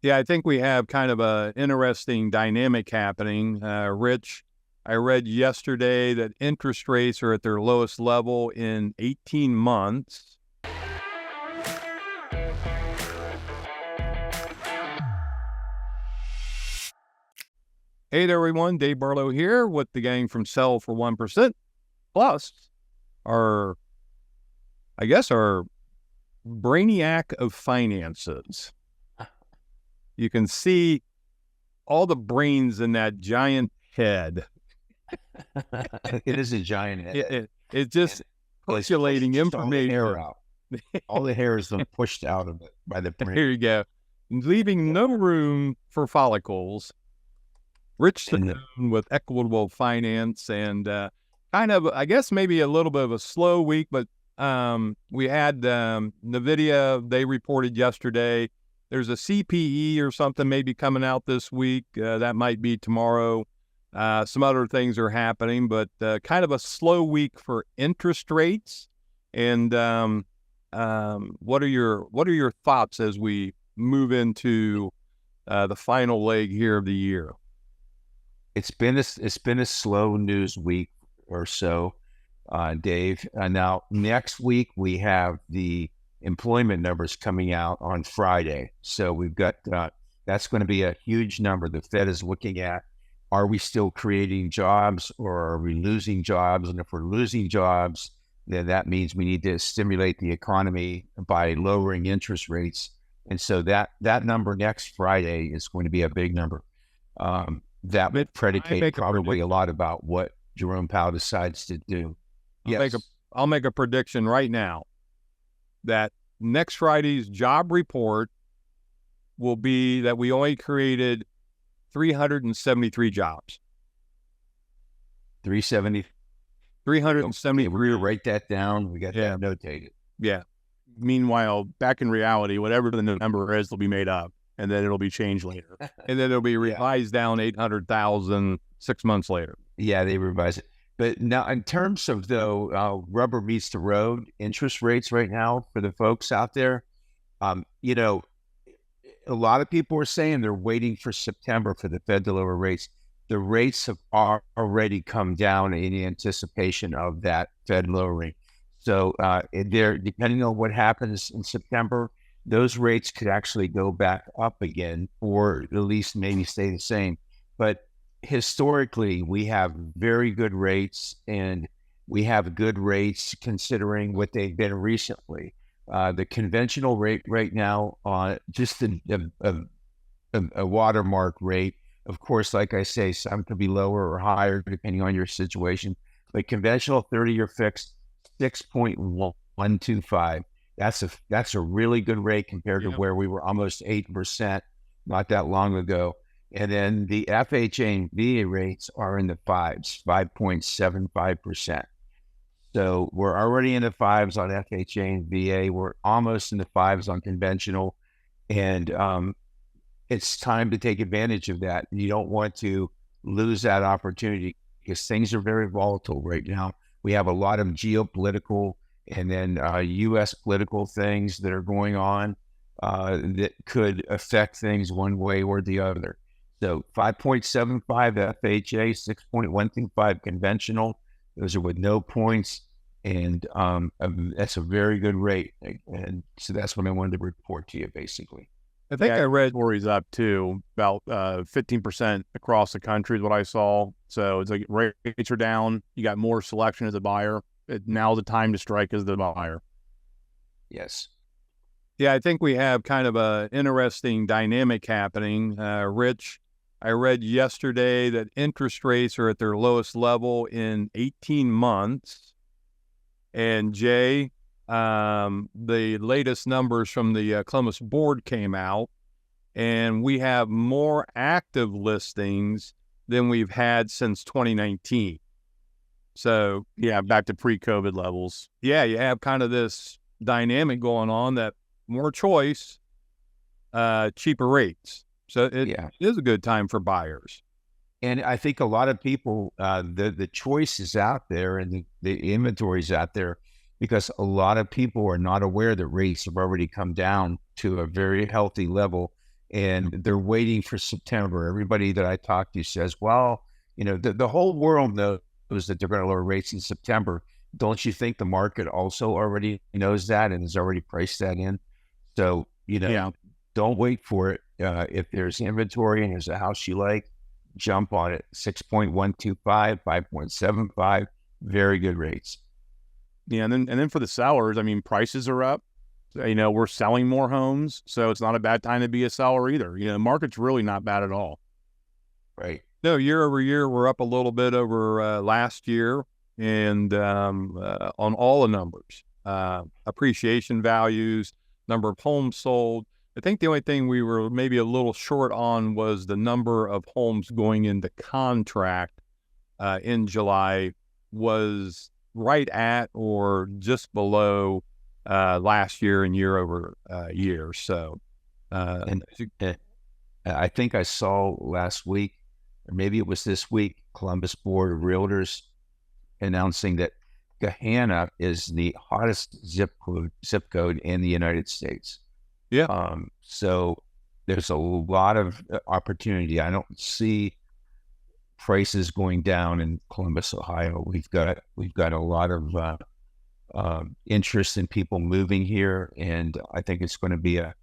Yeah, I think we have kind of a interesting dynamic happening. Rich, I read yesterday that interest rates are at their lowest level in 18 months. Hey there, everyone. Dave Barlow here with the gang from Sell for 1%. Plus, our brainiac of finances. You can see all the brains in that giant head. It is a giant head. It's just percolating information. All the hair has been pushed out of it by the brain. Here you go. Leaving no room for follicles. Rich with equitable finance and kind of, I guess, maybe a little bit of a slow week, but we had NVIDIA, they reported yesterday. There's a CPE or something maybe coming out this week. That might be tomorrow. Some other things are happening, but kind of a slow week for interest rates. And what are your thoughts as we move into the final leg here of the year? It's been a slow news week or so, Dave. Now next week we have the employment numbers coming out on Friday. So we've got that's going to be a huge number. The Fed is looking at, are we still creating jobs or are we losing jobs? And if we're losing jobs, then that means we need to stimulate the economy by lowering interest rates. And so that number next Friday is going to be a big number. That would predicate probably a lot about what Jerome Powell decides to do. I'll make a prediction right now that next Friday's job report will be that we only created 373 jobs. 373. We're going to write that down. We got that notated. Yeah. Meanwhile, back in reality, whatever the number is will be made up, and then it'll be changed later. And then it'll be revised down 800,000 6 months later. Yeah, they revise it. But now in terms of, though, rubber meets the road, interest rates right now for the folks out there, a lot of people are saying they're waiting for September for the Fed to lower rates. The rates have already come down in anticipation of that Fed lowering. So depending on what happens in September, those rates could actually go back up again, or at least maybe stay the same. But historically, we have very good rates, and we have good rates considering what they've been recently. The conventional rate right now, just a watermark rate, of course, like I say, some could be lower or higher depending on your situation. But conventional 30-year fixed, 6.125. That's a really good rate compared to where we were almost 8% not that long ago. And then the FHA and VA rates are in the 5.75%. So we're already in the 5s on FHA and VA. We're almost in the 5s on conventional. And it's time to take advantage of that. You don't want to lose that opportunity because things are very volatile right now. We have a lot of geopolitical and then U.S. political things that are going on that could affect things one way or the other. So 5.75 FHA, 6.125 conventional. Those are with no points, and that's a very good rate. And so that's what I wanted to report to you, basically. I think I read worries up too, about 15% across the country is what I saw. So it's like rates are down. You got more selection as a buyer. Now's the time to strike as the buyer. Yes. Yeah, I think we have kind of a interesting dynamic happening. Rich, I read yesterday that interest rates are at their lowest level in 18 months. And Jay, the latest numbers from the Columbus board came out, and we have more active listings than we've had since 2019. So, yeah, back to pre-COVID levels. Yeah, you have kind of this dynamic going on that more choice, cheaper rates. So it is a good time for buyers. And I think a lot of people, the choice is out there and the inventory is out there because a lot of people are not aware that rates have already come down to a very healthy level. and they're waiting for September. Everybody that I talk to says, well, the whole world knows that they're going to lower rates in September. Don't you think the market also already knows that and has already priced that in? So, don't wait for it. If there's inventory and there's a house you like, jump on it. 6.125, 5.75, very good rates. Yeah, and then for the sellers, I mean, prices are up. We're selling more homes, so it's not a bad time to be a seller either. The market's really not bad at all. Right. No, year over year, we're up a little bit over last year, and on all the numbers, appreciation values, number of homes sold. I think the only thing we were maybe a little short on was the number of homes going into contract in July was right at or just below last year and year over year. So, and I think I saw last week, or maybe it was this week, Columbus Board of Realtors announcing that Gahanna is the hottest zip code in the United States. Yeah. So there's a lot of opportunity. I don't see prices going down in Columbus, Ohio. We've got a lot of interest in people moving here, and I think it's going to be a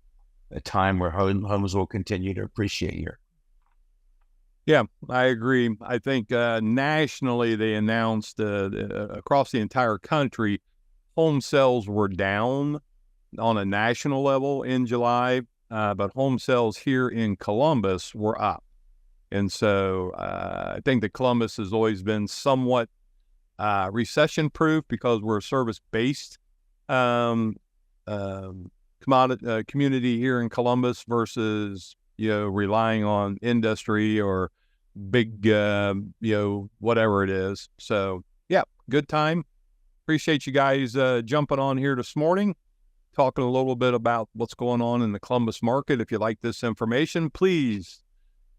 time where homes will continue to appreciate here. Yeah, I agree. I think nationally they announced across the entire country, home sales were down on a national level in July, but home sales here in Columbus were up. And so I think that Columbus has always been somewhat recession-proof because we're a service-based community here in Columbus versus relying on industry or big whatever it is. So yeah, good time. Appreciate you guys jumping on here this morning, talking a little bit about what's going on in the Columbus market. If you like this information, please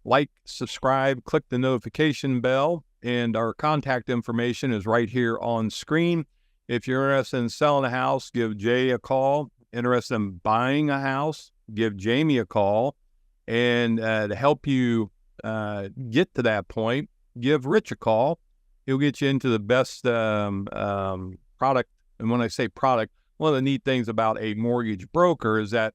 like, subscribe, click the notification bell, and our contact information is right here on screen. If you're interested in selling a house, give Jay a call. Interested in buying a house, give Jamie a call. And to help you get to that point, give Rich a call. He'll get you into the best product. And when I say product, one of the neat things about a mortgage broker is that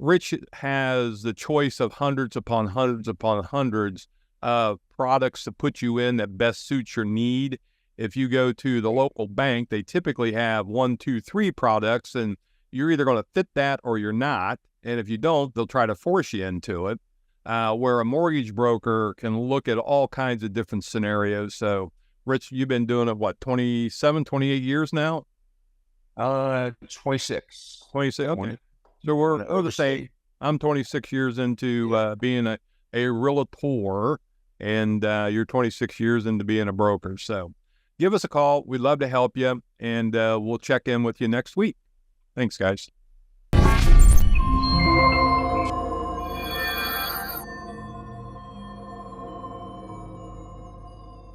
Rich has the choice of hundreds upon hundreds upon hundreds of products to put you in that best suits your need. If you go to the local bank, they typically have 1, 2, 3 products, and you're either going to fit that or you're not. And if you don't, they'll try to force you into it. Where a mortgage broker can look at all kinds of different scenarios. So, Rich, you've been doing it, what, 27, 28 years now? 26. 26, okay. So we're the same. I'm 26 years into being a realtor, and you're 26 years into being a broker. So give us a call. We'd love to help you, and we'll check in with you next week. Thanks, guys.